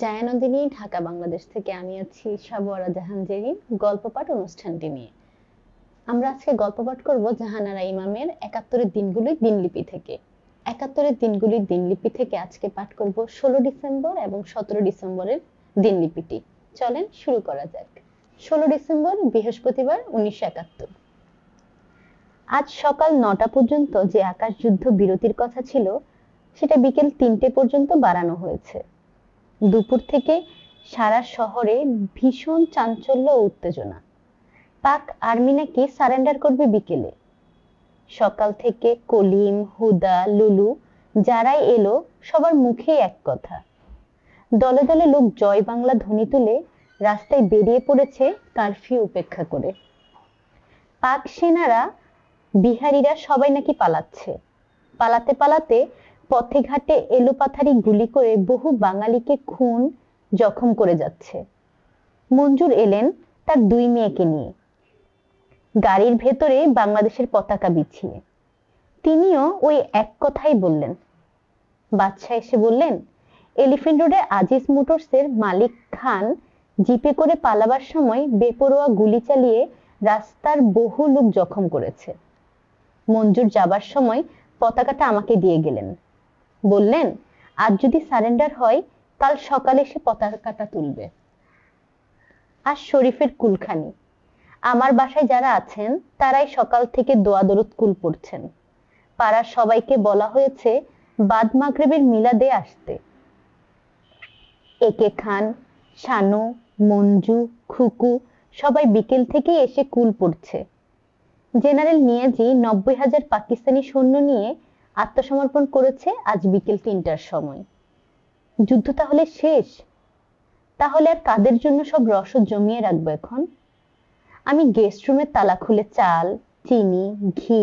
জায়ানন্দিনী, ঢাকা, বাংলাদেশ থেকে আমি আছি সাবোয়ারা জাহান জেরিন গল্প পাঠ অনুষ্ঠানটি নিয়ে। আমরা আজকে গল্প পাঠ করব জাহানারা ইমামের একাত্তরের দিনগুলির দিনলিপি থেকে। একাত্তরের দিনগুলির দিনলিপি থেকে আজকে পাঠ করব 16 ডিসেম্বর এবং 17 ডিসেম্বরের দিনলিপিটি। চলেন শুরু করা যাক। 16 ডিসেম্বর বৃহস্পতিবার 1971। আজ সকাল 9টা পর্যন্ত যে আকাশ যুদ্ধ বিরতির কথা ছিল সেটা বিকেল 3টে পর্যন্ত বাড়ানো হয়েছে। দুপুর থেকে সারা শহরে ভীষণ চাঞ্চল্য ও উত্তেজনা। পাক আর্মি নাকি সারেন্ডার করবে বিকেলে। সকাল থেকে কলিম, হুদা, লুলু যারাই এলো সবার মুখেই এক কথা। দলে দলে লোক জয় বাংলা ধ্বনি তুলে রাস্তায় বেরিয়ে পড়েছে কারফিউ উপেক্ষা করে। পাক সেনারা, বিহারীরা সবাই নাকি পালাচ্ছে। পালাতে পালাতে পথে ঘাটে এলোপাথারি গুলি করে বহু বাঙালিকে খুন, জখম করে যাচ্ছে। মঞ্জুর এলেন তার 2 মেয়েকে নিয়ে, গাড়ির ভেতরে বাংলাদেশের পতাকা বিছিয়ে। তিনিও ওই এক কথাই বললেন। বাদশা এসে বললেন, এলিফ্যান্ট রোডে আজিজ মোটরসের মালিক খান জিপে করে পালাবার সময় বেপরোয়া গুলি চালিয়ে রাস্তার বহু লোক জখম করেছে। মঞ্জুর যাবার সময় পতাকাটা আমাকে দিয়ে গেলেন। বললেন, আজ যদি সারেন্ডার হয় কাল সকালে সে পতাকাটা তুলবে। আজ শরীফের কুলখানি। আমার বাসায় যারা আছেন তারাই সকাল থেকে দোয়া দরুদ কুল পড়ছেন। পাড়ার সবাইকে বলা হয়েছে বাদ মাগরিবের মিলাদে আসতে। একে খান, শানু, মঞ্জু, খুকু সবাই বিকেল থেকেই এসে কুল পড়ছে। জেনারেল নিয়াজি 90,000 পাকিস্তানি সৈন্য নিয়ে আত্মসমর্পণ করেছে আজ বিকেল 3টার সময়। যুদ্ধ তাহলে শেষ? তাহলে আর কাদের জন্য সব রসদ জমিয়ে রাখবো এখন? আমি গেস্ট রুমের তালা খুলে চাল, চিনি, ঘি,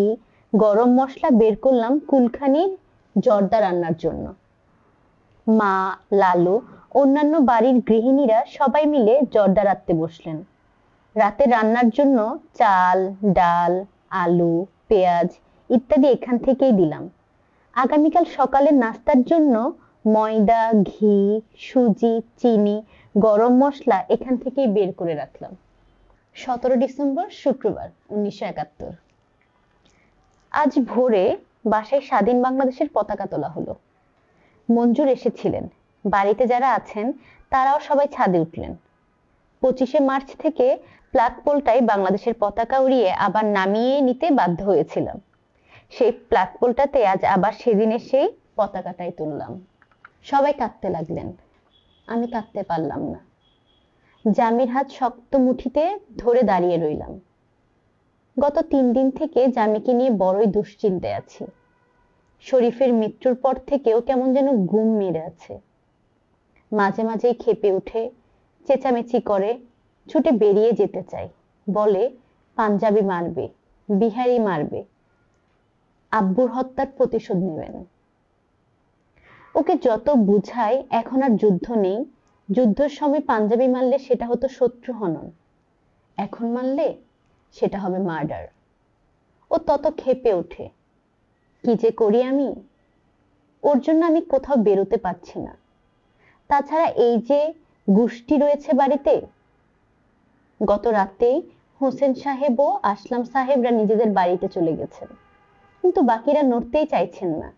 গরম মশলা বের করলাম কুলখানির জর্দা রান্নার জন্য। মা, লালু, অন্যান্য বাড়ির গৃহিণীরা সবাই মিলে জর্দা রাঁধতে বসলেন। রাতে রান্নার জন্য চাল, ডাল, আলু, পেঁয়াজ ইত্যাদি এখান থেকেই দিলাম। আগামীকাল সকালের নাস্তার জন্য ময়দা, ঘি, সুজি, চিনি, গরম মশলা এখান থেকেই বের করে রাখলাম। 17 ডিসেম্বর শুক্রবার 1971। আজ ভোরে বাসায় স্বাধীন বাংলাদেশের পতাকা তোলা হলো। মঞ্জুর এসেছিলেন। বাড়িতে যারা আছেন তারাও সবাই ছাদে উঠলেন। 25শে মার্চ থেকে ফ্ল্যাগ পোলটাই বাংলাদেশের পতাকা উড়িয়ে আবার নামিয়ে নিতে বাধ্য হয়েছিলাম। সেই ফ্ল্যাগ পোলটাতে আজ আবার সেদিনের সেই পতাকাটাই তুললাম। সবাই কাঁদতে লাগলেন। আমি কাঁদতে পারলাম না। জামির হাত শক্ত মুঠিতে ধরে দাঁড়িয়ে রইলাম। গত 3 দিন থেকে জামিকে নিয়ে বড়ই দুশ্চিন্তায় আছি। শরীফের মৃত্যুর পর থেকেও কেমন যেন গুম মেরে আছে। মাঝে মাঝেই ক্ষেপে উঠে, চেঁচামেচি করে, ছুটে বেরিয়ে যেতে চাই। বলে পাঞ্জাবি মারবে, বিহারি মারবে, আব্বুর হত্যার প্রতিশোধ নেবেন। ওকে যত বুঝাই এখন আর যুদ্ধ নেই, যুদ্ধের সময় পাঞ্জাবি মারলে সেটা হতো শত্রু হনন, এখন মারলে সেটা হবে মার্ডার। ও তত ক্ষেপে ওঠে। কি যে করি আমি? ওর জন্য আমি কোথাও বেরোতে পারছি না। তাছাড়া এই যে গোষ্ঠী রয়েছে বাড়িতে, গত রাতেই হোসেন সাহেব ও আসলাম সাহেবরা নিজেদের বাড়িতে চলে গেছেন, কিন্তু বাকিরা নড়তেই চাইছেন না।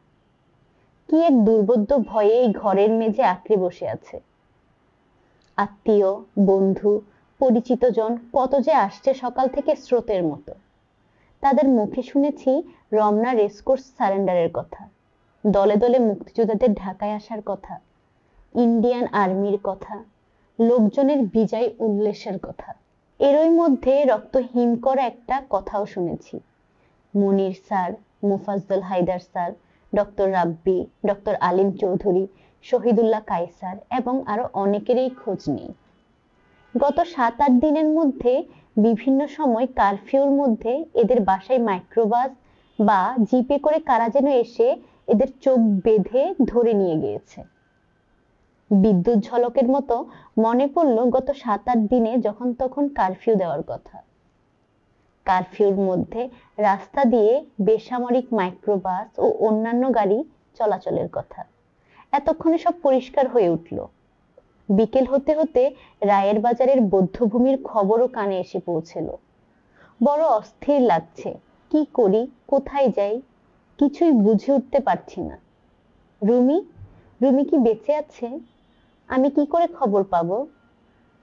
কি এক দুর্বোধ্য ভয়ে এই ঘরের মেঝে আঁকড়ে বসে আছে। আত্মীয়, বন্ধু, পরিচিত জন কত যে আসছে সকাল থেকে স্রোতের মতো। তাদের মুখে শুনেছি রমনা রেসকোর্স সারেন্ডারের কথা, দলে দলে মুক্তিযোদ্ধাদের ঢাকায় আসার কথা, ইন্ডিয়ান আর্মির কথা, লোকজনের বিজয় উল্লাসের কথা। এরই মধ্যে রক্ত হিম করা একটা কথাও শুনেছি। Monir sir, Mufazzal Haider sir, doctor Rabbi, doctor Alim Chowdhury, Shahidullah Kaiser এবং আরো অনেকেরই খোঁজ নেই। গত 7-8 দিনের মধ্যে বিভিন্ন সময় কারফিউর মধ্যে এদের বাসায় মাইক্রোবাস বা জিপে করে কারা যেন এসে এদের চোখ বেঁধে ধরে নিয়ে গিয়েছে। বিদ্যুৎ ঝলকের মতো মনে পড়লো গত 7-8 দিনে যখন তখন কারফিউ দেওয়ার কথা। কারফিউর মধ্যে রাস্তা দিয়ে বেসামরিক মাইক্রোবাস ও অন্যান্য গাড়ি চলাচলের কথা। এতক্ষণে সব পরিষ্কার হয়ে উঠল। বিকেল হতে হতে রায়ের বাজারের বধ্যভূমির খবরও কানে এসে পৌঁছল। বড় অস্থির লাগছে, কি করি, কোথায় যাই, কিছুই বুঝে উঠতে পারছি না। রুমি, রুমি কি বেঁচে আছে? আমি কি করে খবর পাবো?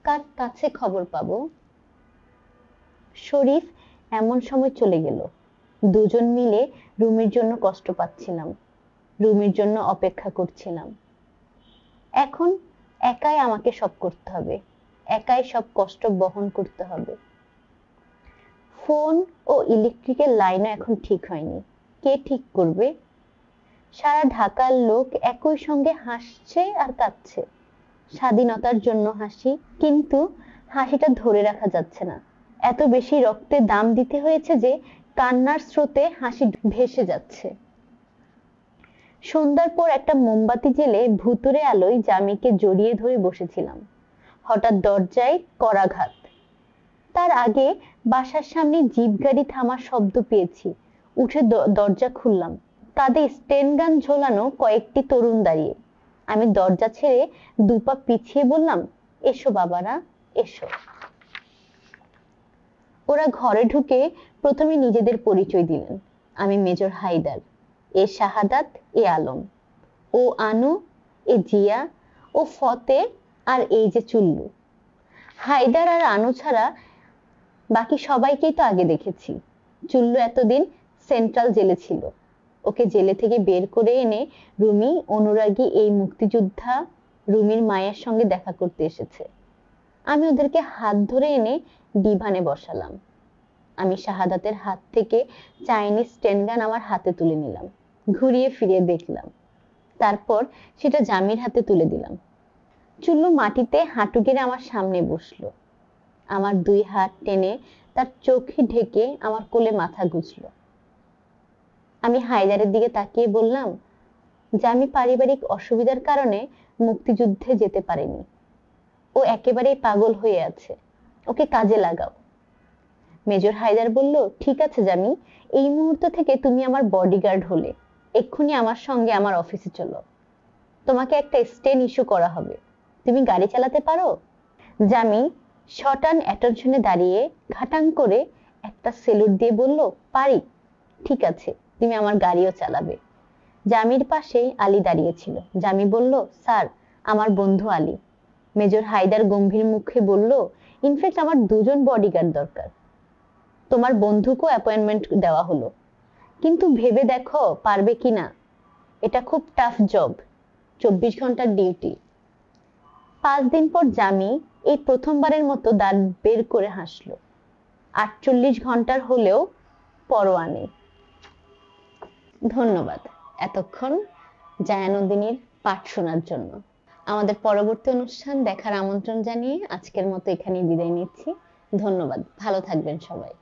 কার কাছে খবর পাবো? শরীফ এমন সময় চলে গেল। দুজন মিলে রুমির জন্য কষ্ট পাচ্ছিলাম, রুমির জন্য অপেক্ষা করছিলাম। এখন একাই আমাকে সব করতে হবে, একাই সব কষ্ট বহন করতে হবে। ফোন ও ইলেকট্রিকের লাইনও এখন ঠিক হয়নি, কে ঠিক করবে? সারা ঢাকার লোক একই সঙ্গে হাসছে আর কাঁদছে। স্বাধীনতার জন্য হাসি, কিন্তু হাসিটা ধরে রাখা যাচ্ছে না। এত বেশি রক্তের দাম দিতে হয়েছে যে কান্নার স্রোতে হাসি ভেসে যাচ্ছে। সন্ধ্যার পর একটা মোমবাতি জেলে ভুতুড়ে আলোয় জামিকে জড়িয়ে ধরে বসেছিলাম। হঠাৎ দরজায় করাঘাত। তার আগে বাসার সামনে জিপ গাড়ি থামার শব্দ পেয়েছি। উঠে দরজা খুললাম। কাঁধে স্টেন গান ঝোলানো কয়েকটি তরুণ দাঁড়িয়ে। আমি দরজা ছেড়ে দুপা পিছিয়ে বললাম, এসো বাবারা, এসো। ওরা ঘরে ঢুকে প্রথমে নিজেদের পরিচয় দিলেন। আমি মেজর হায়দার, এ শাহাদাত, এ আলম, ও আনু, এ জিয়া, ও ফতে, আর এই যে চুল্লু। হায়দার আর আনু ছাড়া বাকি সবাইকেই তো আগে দেখেছি। চুল্লু এতদিন সেন্ট্রাল জেলে ছিল। ওকে জেলে থেকে বের করে এনে রুমি অনুরাগী এই মুক্তিযোদ্ধা রুমির মায়ের সঙ্গে দেখা করতে এসেছে। আমি ওদেরকে হাত ধরে এনে ডিভানে বসালাম। আমি শাহাদাতের হাত থেকে চাইনিজ স্টেনগান আমার হাতে তুলে নিলাম, ঘুরিয়ে ফিরিয়ে দেখলাম, তারপর সেটা জামির হাতে তুলে দিলাম। চুল্লু মাটিতে হাঁটু গেড়ে আমার সামনে বসলো। আমার দুই হাত টেনে তার চোখে ঢেকে আমার কোলে মাথা গুজলো। আমি হায়দারের দিকে তাকিয়ে বললাম যে আমি পারিবারিক অসুবিধার কারণে মুক্তিযুদ্ধে যেতে পারিনি। ও একেবারেই পাগল হয়ে আছে, ওকে কাজে লাগাও। মেজর হায়দার বলল, ঠিক আছে জামি, এই মুহূর্ত থেকে তুমি আমার বডিগার্ড হলে। এক্ষুনি আমার সঙ্গে আমার অফিসে চলো, তোমাকে একটা স্টেন ইস্যু করা হবে। তুমি গাড়ি চালাতে পারো? জামি শটান অ্যাটেনশনে দাঁড়িয়ে ঘাটাং করে একটা সেলুট দিয়ে বলল, পারি। ঠিক আছে, তুমি আমার গাড়িও চালাবে। জামির পাশেই আলী দাঁড়িয়েছিল। জামি বলল, স্যার, আমার বন্ধু আলী। মেজর হায়দার গম্ভীর মুখে বলল, ইনফ্যাক্ট আমার দুজন বডিগার্ড দরকার। তোমার বন্ধুকেও অ্যাপয়েন্টমেন্ট দেওয়া হলো, কিন্তু ভেবে দেখো পারবে কিনা। এটা খুব টাফ জব, 24 ঘন্টার ডিউটি। 5 দিন পর জামি এই প্রথমবারের মতো দাঁত বের করে হাসলো। 48 ঘন্টার হলেও পরোয়া নেই। ধন্যবাদ এতক্ষণ জায়ানন্দিনীর পাঠ শোনার জন্য। আমাদের পরবর্তী অনুষ্ঠান দেখার আমন্ত্রণ জানিয়ে আজকের মতো এখানেই বিদায় নিচ্ছি। ধন্যবাদ, ভালো থাকবেন সবাই।